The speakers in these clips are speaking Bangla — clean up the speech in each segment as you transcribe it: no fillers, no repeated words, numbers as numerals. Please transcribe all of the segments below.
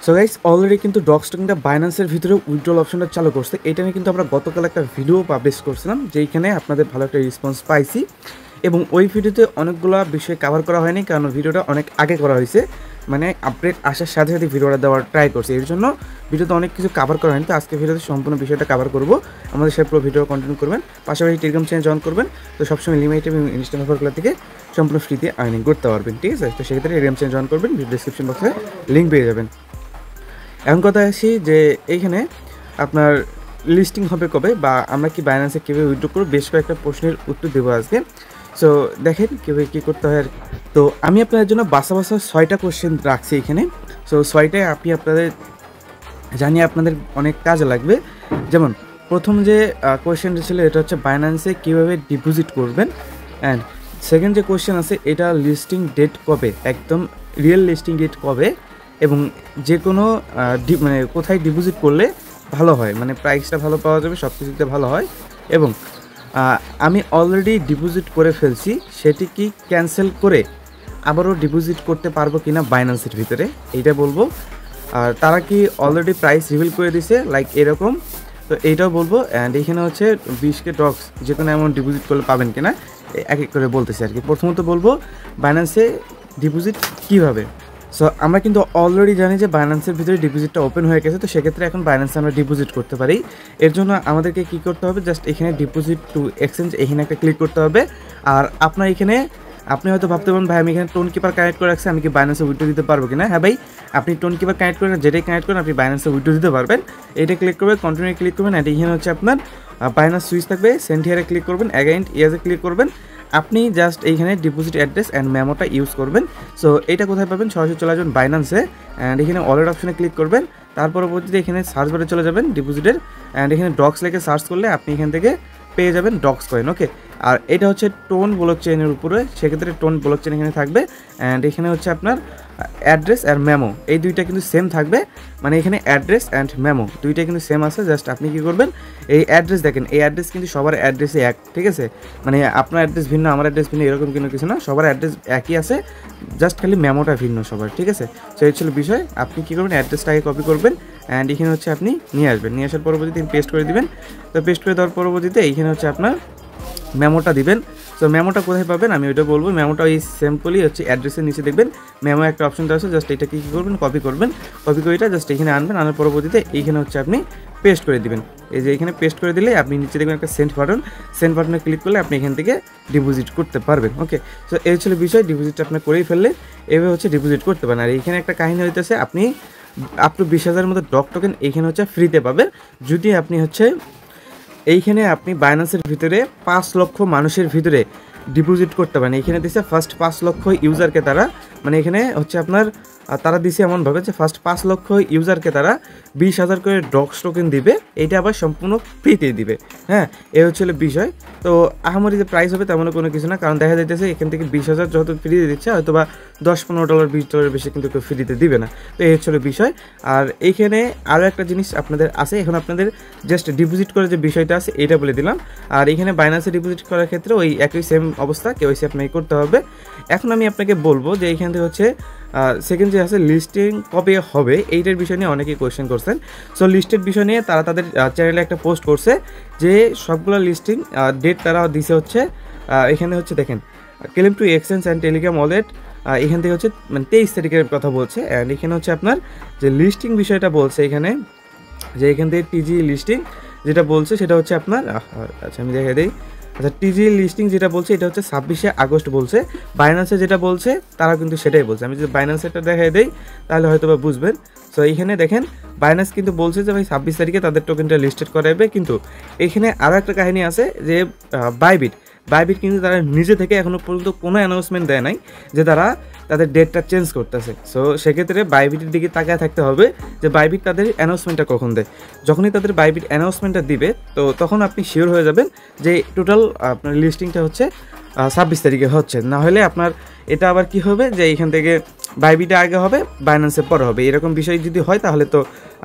সো গাইস অলরেডি কিন্তু ডক্স টোকেনটা বাইন্যান্সের ভিতরে উইথড্রল অপশনটা চালু করছে। এটা নিয়ে কিন্তু আমরা গতকাল একটা ভিডিও পাবলিশ করছিলাম, যেইখানে আপনাদের ভালো একটা রেসপন্স পাইছি এবং ওই ভিডিওতে অনেকগুলো বিষয় কভার করা হয়নি, কারণ ভিডিওটা অনেক আগে করা হয়েছে, মানে আপডেট আসার সাথে সাথে ভিডিওটা দেওয়ার ট্রাই করছি। এর জন্য ভিডিওতে অনেক কিছু কভার করা হয়নি। তো আজকে ভিডিওতে সম্পূর্ণ বিষয়টা কভার করবো। আমাদের সাথে পুরো ভিডিও কন্টিনিউ করবেন, পাশাপাশি টেলিগ্রাম চ্যানেল জয়েন করবেন। তো সবসময় লিমিট এবং ইনস্ট্যান্ট অফারগুলো থেকে সম্পূর্ণ ফ্রিতে আর্নিং করতে পারবেন, ঠিক আছে? তো সেক্ষেত্রে টেলিগ্রাম চ্যানেল জয়েন করবেন, ভিডিও ডিসক্রিপশন বক্সে লিঙ্ক পেয়ে যাবেন। এখন কথা আসি যে এইখানে আপনার লিস্টিং হবে কবে, বা আমরা কি বাইন্যান্সে কীভাবে উইথড্র করবো, বেশ কয়েকটা প্রশ্নের উত্তর দেবো আজকে। সো দেখেন কীভাবে কী করতে হয়। তো আমি আপনাদের জন্য বাসা 6টা কোশ্চেন রাখছি এখানে। সো 6টায় আপনি আপনাদের জানিয়ে আপনাদের অনেক কাজে লাগবে। যেমন প্রথম যে কোয়েশ্চেনটা ছিল এটা হচ্ছে বাইন্যান্সে কীভাবে ডিপোজিট করবেন, অ্যান্ড সেকেন্ড যে কোয়েশ্চেন আছে এটা লিস্টিং ডেট কবে, একদম রিয়েল লিস্টিং ডেট কবে, এবং যে কোনো মানে কোথায় ডিপোজিট করলে ভালো হয়, মানে প্রাইসটা ভালো পাওয়া যাবে, সব কিছুতে ভালো হয়। এবং আমি অলরেডি ডিপোজিট করে ফেলছি, সেটি কি ক্যান্সেল করে আবারও ডিপোজিট করতে পারবো কিনা বাইন্যান্সের ভিতরে, এইটা বলবো। আর তারা কি অলরেডি প্রাইস রিভিল করে দিছে লাইক এরকম, তো এইটাও বলবো। অ্যান্ড এখানে হচ্ছে 20K ডক্স যে কোনো অ্যামাউন্ট ডিপোজিট করলে পাবেন কিনা এক এক করে বলতেছি আর কি। প্রথমত বলবো বাইন্যান্সে ডিপোজিট কীভাবে। সো আমরা কিন্তু অলরেডি জানি যে বাইন্যান্সের ভিতরে ডিপোজিটটা ওপেন হয়ে গেছে, তো সেক্ষেত্রে এখন বাইন্যান্সে আমরা ডিপোজিট করতে পারি। এর জন্য আমাদেরকে কী করতে হবে, জাস্ট এখানে ডিপোজিট টু এক্সচেঞ্জ এখানে একটা ক্লিক করতে হবে। আর আপনার এখানে আপনি হয়তো ভাবতে পারেন ভাই আমি এখানে টোন কিপার কানেক্ট করে রাখছি, আমি কি বাইন্যান্সে উইথড্র দিতে পারবো কিনা? হ্যাঁ ভাই, আপনি টোন কিপার কানেক্ট করেন, যেটাই কানেক্ট করেন আপনি বাইন্যান্সে উইথড্র দিতে পারবেন। এইটা ক্লিক করবেন, কন্টিনিউ ক্লিক করবেন, অ্যান্ড এখানে হচ্ছে আপনার বাইন্যান্স সুইচ থাকবে, সেন্ড হিয়ারে ক্লিক করবেন, অ্যাগেইন ইয়াজে ক্লিক করবেন। আপনি জাস্ট এইখানে ডিপোজিট অ্যাড্রেস অ্যান্ড মেমোটা ইউজ করবেন। সো এটা কোথায় পাবেন, সরাসরি চলে যাবেন বাইন্যান্সে, অ্যান্ড এখানে ওয়ালেট অপশনে ক্লিক করবেন। তার পরবর্তীতে এখানে সার্চ বারে চলে যাবেন ডিপোজিটের, অ্যান্ড এখানে ডক্স লিখে সার্চ করলে আপনি এখান থেকে পেয়ে যাবেন ডক্স কয়েন। ওকে, আর এটা হচ্ছে টোন ব্লক চেইনের উপরে, সেক্ষেত্রে টোন ব্লক চেইন এখানে থাকবে। অ্যান্ড এখানে হচ্ছে আপনার অ্যাড্রেস আর মেমো, এই দুইটা কিন্তু সেম থাকবে, মানে এখানে অ্যাড্রেস অ্যান্ড মেমো দুইটা কিন্তু সেম আছে। জাস্ট আপনি কী করবেন, এই অ্যাড্রেস দেখেন, এই অ্যাড্রেস কিন্তু সবার অ্যাড্রেসে এক, ঠিক আছে? মানে আপনার অ্যাড্রেস ভিন্ন, আমার অ্যাড্রেস ভিন্ন, এরকম কিন্তু কিছু না, সবার অ্যাড্রেস একই আছে, জাস্ট খালি মেমোটা ভিন্ন সবার, ঠিক আছে? সো এই ছিল বিষয়। আপনি কী করবেন, অ্যাড্রেসটাকে কপি করবেন, অ্যান্ড এখানে হচ্ছে আপনি নিয়ে আসবেন, নিয়ে আসার পরবর্তীতে পেস্ট করে দিবেন। তো পেস্ট করে দেওয়ার পরবর্তীতে এইখানে হচ্ছে আপনার মেমোটা দিবেন। সো মেমোটা কোথায় পাবেন আমি ওইটা বলবো। মেমোটা এই সিম্পলি হচ্ছে অ্যাড্রেসের নিচে দেখবেন মেমো একটা অপশনটা আছে, জাস্ট এটা কী করবেন, কপি করবেন, কপি করে এটা জাস্ট এখানে আনবেন, আনার পরবর্তীতে এইখানে হচ্ছে আপনি পেস্ট করে দিবেন। এই যে এখানে পেস্ট করে দিলে আপনি নিচে দেখবেন একটা সেন্ড বাটন, সেন্ড বাটনে ক্লিক করলে আপনি এখান থেকে ডিপোজিট করতে পারবেন। ওকে, সো এই ছিল বিষয়। ডিপোজিটটা আপনি করেই ফেললে এভাবে হচ্ছে ডিপোজিট করতে পারেন। আর এইখানে একটা কাহিনী হইতেছে, আপনি আপ টু 20,000 মতো ডক টোকেন এইখানে হচ্ছে ফ্রিতে পাবেন, যদি আপনি হচ্ছে এইখানে আপনি বাইন্যান্সের ভিতরে 5 লক্ষ মানুষের ভিতরে ডিপোজিট করতে পারেন। এখানে দিছে ফার্স্ট 5 লক্ষ ইউজারকে তারা, মানে এখানে হচ্ছে আপনার তারা দিছে এমনভাবে যে ফার্স্ট 5 লক্ষ ইউজারকে তারা 20,000 করে ডক্স টোকেন দিবে, এটা আবার সম্পূর্ণ ফ্রিতে দিবে। হ্যাঁ, এই হচ্ছিল বিষয়। তো আহামরি যে প্রাইস হবে তেমন কোনো কিছু না, কারণ দেখা যাইতেছে এখান থেকে 20,000 যত ফ্রিতে দিচ্ছে, হয়তো বা $10-15 $20 বেশি কিন্তু কেউ ফ্রিতে দিবে না। তো এই হচ্ছিল বিষয়। আর এইখানে আরও একটা জিনিস আপনাদের আছে, এখন আপনাদের জাস্ট ডিপোজিট করে যে বিষয়টা আছে এটা বলে দিলাম। আর এখানে বাইন্যান্সে ডিপোজিট করার ক্ষেত্রে ওই একই সেম অবস্থা, কেওয়াইসি আপনাকে করতে হবে। এখন আমি আপনাকে বলবো যে এইখান থেকে হচ্ছে সেকেন্ড যে আছে লিস্টিং কবে হবে, এইটার বিষয় নিয়ে অনেকেই কোয়েশ্চেন করছেন। সো লিস্টের বিষয় নিয়ে তারা তাদের চ্যানেলে একটা পোস্ট করছে যে সবগুলো লিস্টিং ডেট তারা দিছে হচ্ছে এখানে হচ্ছে দেখেন claim to exchange and Telegram wallet, এখান থেকে হচ্ছে মানে 23 তারিখের কথা বলছে। অ্যান্ড এখানে হচ্ছে আপনার যে লিস্টিং বিষয়টা বলছে এখানে, যে এখান থেকে টিজি লিস্টিং যেটা বলছে সেটা হচ্ছে আপনার আচ্ছা আমি দেখে দিই। আচ্ছা, টিজি লিস্টিং যেটা বলছে এটা হচ্ছে 26শে আগস্ট বলছে। বাইন্যান্সে যেটা বলছে তারা কিন্তু সেটাই বলছে। আমি যদি বাইন্যান্সেরটা দেখাই দিই তাহলে হয়তো বা বুঝবেন। সো এইখানে দেখেন বাইন্যান্স কিন্তু বলছে যে ভাই 26 তারিখে তাদের টোকেনটা লিস্টেড করাবে, কিন্তু এখানে আরও একটা কাহিনী আছে যে বাইবিট কিন্তু তারা নিজে থেকে এখনও পর্যন্ত কোনো অ্যানাউন্সমেন্ট দেয় নাই যে তারা তাদের ডেটটা চেঞ্জ করতেছে। সো সেক্ষেত্রে বাইবিটের দিকে তাকায় থাকতে হবে যে বাইবিট তাদের অ্যানাউন্সমেন্টটা কখন দেয়। যখনই তাদের বাইবিট অ্যানাউন্সমেন্টটা দিবে তো তখন আপনি শিওর হয়ে যাবেন যে টোটাল আপনার লিস্টিংটা হচ্ছে 26 তারিখে হচ্ছে। না হলে আপনার এটা আবার কি হবে যে এইখান থেকে বাইবিটে আগে হবে, বাইন্যান্সে পরে হবে, এরকম বিষয় যদি হয় তাহলে তো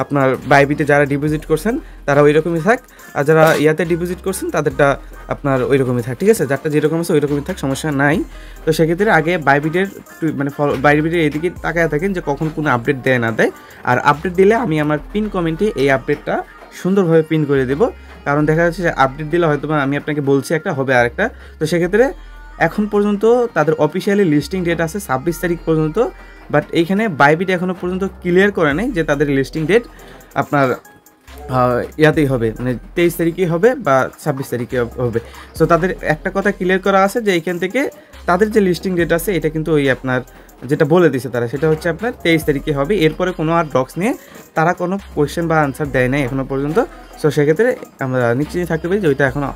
আপনার বাইবিটে যারা ডিপোজিট করছেন তারা ওই রকমই থাক, আর যারা ইয়াতে ডিপোজিট করছেন তাদেরটা আপনার ওই রকমই থাক, ঠিক আছে, যারটা যেরকম আছে ওই রকমই থাক, সমস্যা নাই। তো সেক্ষেত্রে আগে বাইবিটের মানে বাইবিটের এদিকে তাকায় থাকেন যে কখন কোনো আপডেট দেয় না দেয়, আর আপডেট দিলে আমি আমার পিন কমেন্টে এই আপডেটটা সুন্দরভাবে পিন করে দেবো, কারণ দেখা যাচ্ছে যে আপডেট দিলে হয়তো আমি আপনাকে বলছি একটা হবে আরেকটা। তো সেক্ষেত্রে এখন পর্যন্ত তাদের অফিসিয়ালি লিস্টিং ডেট আছে 26 তারিখ পর্যন্ত, বাট এইখানে বাইবিট এখনও পর্যন্ত ক্লিয়ার করে নাই যে তাদের লিস্টিং ডেট আপনার ইয়াতেই হবে, মানে 23 তারিখেই হবে বা 26 তারিখে হবে। সো তাদের একটা কথা ক্লিয়ার করা আছে যে এইখান থেকে তাদের যে লিস্টিং ডেট আছে এটা কিন্তু ওই আপনার যেটা বলে দিছে তারা, সেটা হচ্ছে আপনার 23 তারিখে হবে। এরপরে কোনো আর ডক্স নিয়ে তারা কোনো কোয়েশ্চেন বা আনসার দেয় নাই এখনও পর্যন্ত। সো সেক্ষেত্রে আমরা নিশ্চিত থাকতে পারি যে ওইটা এখনও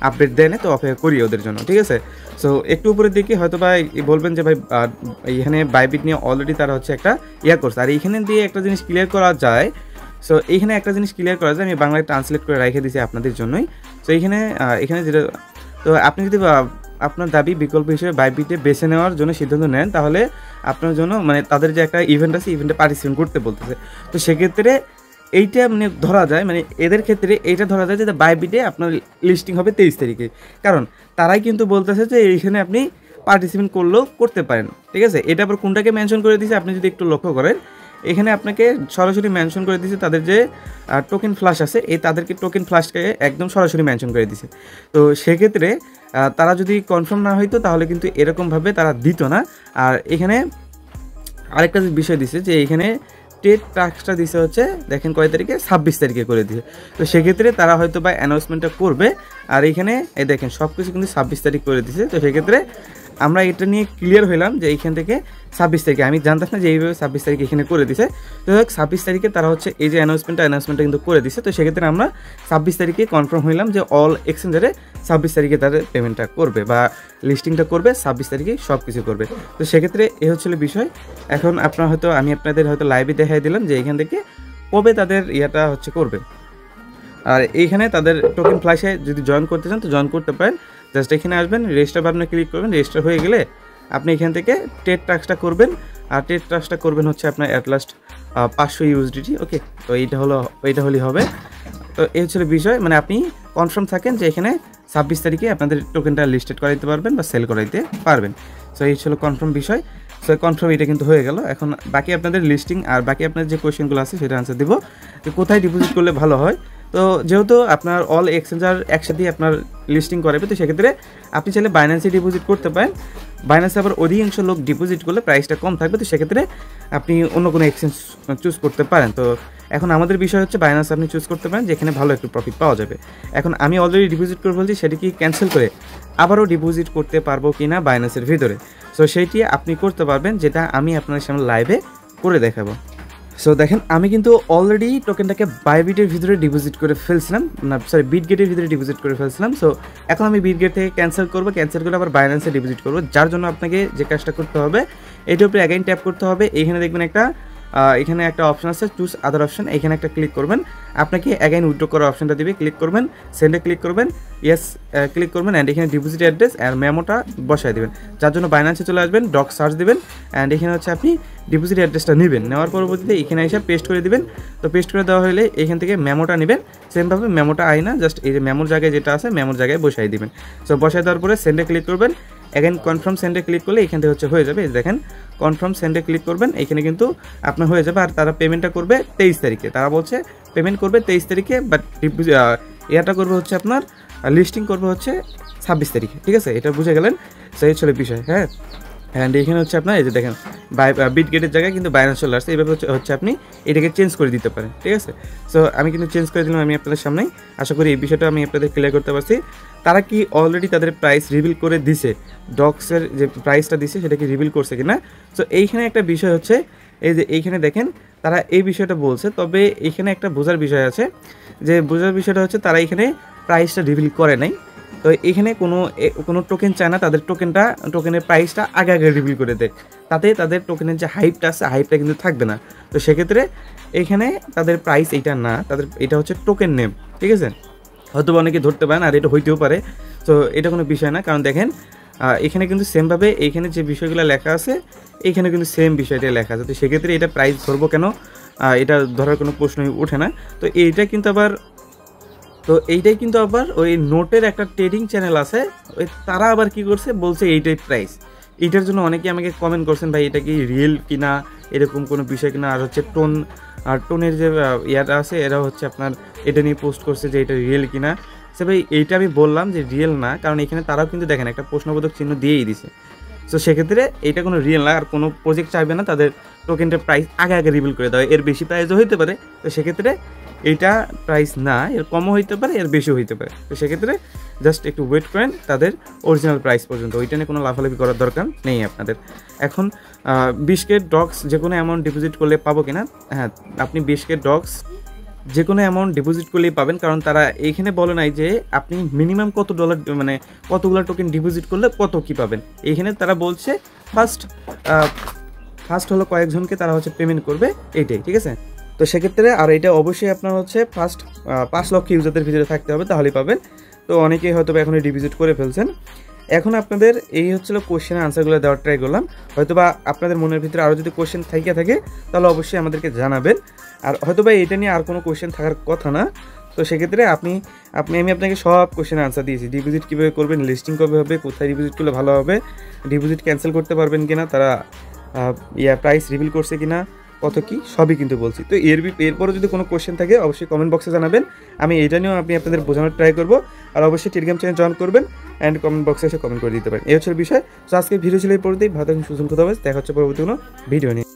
আপডেট দেয় না, তো অপেক্ষা করি ওদের জন্য, ঠিক আছে। সো একটু উপরের দিকে হয়তো ভাই বলবেন যে ভাই এইখানে বাইবিট নিয়ে অলরেডি তারা হচ্ছে একটা ইয়া করছে, আর এইখানে দিয়ে একটা জিনিস ক্লিয়ার করা যায়। সো এইখানে একটা জিনিস ক্লিয়ার করা যায়, আমি বাংলায় ট্রান্সলেট করে রেখে দিয়েছি আপনাদের জন্যই। সো এখানে যেটা, তো আপনি যদি আপনার দাবি বিকল্প হিসেবে বাইবিটে বেছে নেওয়ার জন্য সিদ্ধান্ত নেন, তাহলে আপনার জন্য মানে তাদের যে একটা ইভেন্ট আছে ইভেন্টে পার্টিসিপেট করতে বলতেছে। তো সেক্ষেত্রে এইটা মানে ধরা যায়, মানে এদের ক্ষেত্রে এইটা ধরা যায় যে বাইবিটে আপনার লিস্টিং হবে 23 তারিখে, কারণ তারাই কিন্তু বলতেছে যে এইখানে আপনি পার্টিসিপেট করলেও করতে পারেন, ঠিক আছে। এটা আবার কোনটাকে মেনশন করে দিয়েছে আপনি যদি একটু লক্ষ্য করেন, এখানে আপনাকে সরাসরি মেনশন করে দিয়েছে তাদের যে টোকেন ফ্ল্যাশ আছে, তাদেরকে টোকেন ফ্ল্যাশকে একদম সরাসরি মেনশন করে দিয়েছে। তো সেক্ষেত্রে তারা যদি কনফার্ম না হইতো তাহলে কিন্তু এরকমভাবে তারা দিত না। আর এখানে আরেকটা বিষয় দিছে যে এখানে টেট টাস্কটা দিছে হচ্ছে দেখেন কয় তারিখে, 26 তারিখে করে দিছে। তো সেক্ষেত্রে তারা হয়তো বা অ্যানাউন্সমেন্টটা করবে, আর এইখানে এই দেখেন সব কিছু কিন্তু 26 তারিখ করে দিছে। তো সেক্ষেত্রে আমরা এটা নিয়ে ক্লিয়ার হইলাম যে এইখান থেকে 26 তারিখে, আমি জানতাম না যে এইভাবে 26 তারিখে এখানে করে দিছে। তো 26 তারিখে তারা হচ্ছে এই যে অ্যানাউন্সমেন্টটা কিন্তু করে দিছে। তো সেক্ষেত্রে আমরা 26 তারিখে কনফার্ম হইলাম যে অল এক্সচেঞ্জারে 26 তারিখে তাদের পেমেন্টটা করবে বা লিস্টিংটা করবে, 26 তারিখে সব কিছু করবে। তো সেক্ষেত্রে এ হচ্ছিল বিষয়। এখন আমি আপনাদের হয়তো লাইভে দেখাই দিলাম যে এখান থেকে কবে তাদের ইয়াটা হচ্ছে করবে। আর এইখানে তাদের টোকেন ফ্ল্যাশে যদি জয়েন করতে চান তো জয়েন করতে পারেন। জাস্ট এখানে আসবেন, রেজিস্টার বাটনে ক্লিক করবেন, রেজিস্টার হয়ে গেলে আপনি এখান থেকে টেট টাস্কটা করবেন, আর টেট টাস্কটা করবেন হচ্ছে আপনার অ্যাট লাস্ট 500 ইউএসডিটি। ওকে, তো এইটা হলেই হবে। তো এই হচ্ছে বিষয়, মানে আপনি কনফার্ম থাকেন যে এখানে 26 তারিখে আপনাদের টোকেনটা লিস্টেড করাইতে পারবেন বা সেল করাইতে পারবেন। সো এই ছিল কনফার্ম বিষয়। সো কনফার্ম এটা কিন্তু হয়ে গেল। এখন বাকি আপনাদের লিস্টিং আর বাকি আপনাদের যে কোয়েশ্চেনগুলো আছে সেটা আনসার দেবো, যে কোথায় ডিপোজিট করলে ভালো হয়। তো যেহেতু আপনার অল এক্সচেঞ্জার একসাথেই আপনার লিস্টিং করাবে, তো সেক্ষেত্রে আপনি চাইলে বাইন্যান্সে ডিপোজিট করতে পারেন। বাইন্যান্সে আবার অধিকাংশ লোক ডিপোজিট করলে প্রাইসটা কম থাকবে, তো সেক্ষেত্রে আপনি অন্য কোনো এক্সচেঞ্জ চুজ করতে পারেন। তো এখন আমাদের বিষয় হচ্ছে বাইন্যান্স আপনি চুজ করতে পারেন, যেখানে ভালো একটু প্রফিট পাওয়া যাবে। এখন আমি অলরেডি ডিপোজিট করে বলছি, সেটি কি ক্যান্সেল করে আবারও ডিপোজিট করতে পারবো কি না বাইন্যান্সের ভিতরে। সো সেইটি আপনি করতে পারবেন, যেটা আমি আপনাদের সামনে লাইভে করে দেখাবো। সো দেখেন আমি কিন্তু অলরেডি টোকেনটাকে বাইবিটের ভিতরে ডিপোজিট করে ফেলছিলাম, না সরি বিটগেটের ভিতরে ডিপোজিট করে ফেলছিলাম। সো এখন আমি বিটগেট থেকে ক্যান্সেল করে আবার বাইন্যান্সে ডিপোজিট করবো, যার জন্য আপনাকে যে কাজটা করতে হবে এটার উপরে অ্যাগেইন ট্যাপ করতে হবে। এইখানে দেখবেন এখানে একটা অপশন আছে চুজ আদার অপশন, এখানে একটা ক্লিক করবেন, আপনাকে অ্যাগেইন উইথড্র করার অপশনটা দিবে, ক্লিক করবেন, সেন্ডে ক্লিক করবেন, ইয়েস ক্লিক করবেন, অ্যান্ড এখানে ডিপোজিট অ্যাড্রেস আর মেমোটা বসায় দেবেন, যার জন্য বাইন্যান্সে চলে আসবেন, ডক সার্চ দেবেন, অ্যান্ড এখানে হচ্ছে আপনি ডিপোজিট অ্যাড্রেসটা নেবেন, নেওয়ার পরবর্তীতে এখানে এসে পেস্ট করে দিবেন। তো পেস্ট করে দেওয়া হলে এখান থেকে মেমোটা নেবেন, সেমভাবে মেমোটা না জাস্ট এই যে মেমোর জায়গায় যেটা আছে মেমোর জায়গায় বসাই দিবেন। সো বসাই দেওয়ার পরে সেন্ডে ক্লিক করবেন, অ্যাগেন কনফার্ম সেন্ডে ক্লিক করলে এখান থেকে হচ্ছে হয়ে যাবে। দেখেন কনফার্ম সেন্ডে ক্লিক করবেন, এখানে কিন্তু আপনার হয়ে যাবে। আর তারা পেমেন্টটা করবে 23 তারিখে, তারা বলছে পেমেন্ট করবে 23 তারিখে, বাট ইয়াটা করবে হচ্ছে আপনার লিস্টিং করবে হচ্ছে 26 তারিখে, ঠিক আছে, এটা বুঝে গেলেন। সেই ছিল বিষয়। হ্যাঁ, অ্যান্ড এখানে হচ্ছে আপনার এই যে দেখেন বিটগেটের জায়গায় কিন্তু বাইন্যান্স চলে আসছে, এইভাবে হচ্ছে আপনি এটাকে চেঞ্জ করে দিতে পারেন, ঠিক আছে। সো আমি কিন্তু চেঞ্জ করে দিলাম আমি আপনাদের সামনেই, আশা করি এই বিষয়টা আমি আপনাদের ক্লিয়ার করতে পারছি। তারা কি অলরেডি তাদের প্রাইস রিভিল করে দিছে, ডক্সের যে প্রাইসটা দিছে সেটা কি রিভিল করছে কিনা। সো এইখানে একটা বিষয় হচ্ছে এই যে এইখানে দেখেন তারা এই বিষয়টা বলছে, তবে এইখানে একটা বোঝার বিষয় আছে, যে বোঝার বিষয়টা হচ্ছে তারা এখানে প্রাইসটা রিভিল করে নাই। তো এখানে কোনো টোকেন চায় না তাদের টোকেনের প্রাইসটা আগে রিভিল করে দেয়, তাতে তাদের টোকেনের যে হাইপটা আছে হাইপটা কিন্তু থাকবে না। তো সেক্ষেত্রে এখানে তাদের প্রাইস এইটা না, তাদের এটা হচ্ছে টোকেন নেম, ঠিক আছে। হয়তো অনেকে ধরতে পারেন আর এটা হইতেও পারে, তো এটা কোনো বিষয় না। কারণ দেখেন এখানে কিন্তু সেমভাবে এইখানে যে বিষয়গুলো লেখা আছে এইখানে কিন্তু সেম বিষয়টা লেখা আছে। তো সেক্ষেত্রে এটা প্রাইস ধরবো কেন, এটা ধরার কোনো প্রশ্নই ওঠে না। তো এইটাই কিন্তু আবার ওই নোটের একটা ট্রেডিং চ্যানেল আছে, ওই তারা আবার কি করছে বলছে এইটাই প্রাইস। এইটার জন্য অনেকে আমাকে কমেন্ট করছেন ভাই এটা কি রিয়েল কিনা, এরকম কোনো বিষয় কিনা। আর হচ্ছে টোনের যে ইয়াটা আছে এরা হচ্ছে আপনার এটা নিয়ে পোস্ট করছে যে এটা রিয়েল কিনা। সে ভাই এইটা আমি বললাম যে রিয়েল না, কারণ এখানে তারাও কিন্তু দেখেন একটা প্রশ্নবোধক চিহ্ন দিয়েই দিছে। সো সেক্ষেত্রে এইটা কোনো রিয়েল না, আর কোনো প্রজেক্ট চাইবে না তাদের টোকেনটার প্রাইস আগে রিভিল করে দেওয়া। এর বেশি প্রাইসও হইতে পারে, তো সেক্ষেত্রে এইটা প্রাইস না, এর কমও হইতে পারে, এর বেশিও হইতে পারে। তো সেক্ষেত্রে জাস্ট একটু ওয়েট করেন তাদের অরিজিনাল প্রাইস পর্যন্ত, ওইটা নিয়ে কোনো লাফালাফি করার দরকার নেই আপনাদের। এখন 20K ডক্স যে কোনো অ্যামাউন্ট ডিপোজিট করলে পাবো কিনা, হ্যাঁ আপনি 20K ডক্স যে কোনো অ্যামাউন্ট ডিপোজিট করলেই পাবেন, কারণ তারা এইখানে বলে নাই যে আপনি মিনিমাম কত ডলার মানে কতগুলো টোকেন ডিপোজিট করলে কত কি পাবেন। এইখানে তারা বলছে ফার্স্ট হলো কয়েকজনকে তারা হচ্ছে পেমেন্ট করবে, এইটাই ঠিক আছে। তো সেক্ষেত্রে আর এটা অবশ্যই আপনার হচ্ছে ফার্স্ট 5 লক্ষ ইউজারদের ভিতরে থাকতে হবে, তাহলেই পাবেন। তো অনেকেই হয়তো এখনই ডিপোজিট করে ফেলছেন। এখন আপনাদের এই হচ্ছিল কোশ্চেনের আনসারগুলো দেওয়ার ট্রাই করলাম। হয়তোবা আপনাদের মনের ভিতরে আরও যদি কোশ্চেন থাকে তাহলে অবশ্যই আমাদেরকে জানাবেন। আর হয়তোবা এটা নিয়ে আর কোনো কোশ্চেন থাকার কথা না। তো সেক্ষেত্রে আমি আপনাকে সব কোশ্চেনের আনসার দিয়েছি। ডিপোজিট কীভাবে করবেন, লিস্টিং কবে হবে, কোথায় ডিপোজিট করলে ভালো হবে, ডিপোজিট ক্যান্সেল করতে পারবেন কিনা, তারা প্রাইস রিভিল করছে কিনা, কত কি সবই কিন্তু বলছি। তো এরপরও যদি কোনো কোশ্চেন থাকে অবশ্যই কমেন্ট বক্সে জানাবেন, আমি এটা নিয়েও আপনাদের বোঝানোর ট্রাই করবো। আর অবশ্যই টেলিগ্রাম চ্যানেল জয়েন করবেন অ্যান্ড কমেন্ট বক্সে এসে কমেন্ট করে দিতে পারেন। এই হচ্ছে বিষয়। তো আজকে ভিডিও ছিল এই পর্যন্তই। ভালো থাকুন, সুস্থ থাকবেন, দেখা হচ্ছে পরবর্তী কোনো ভিডিও নিয়ে।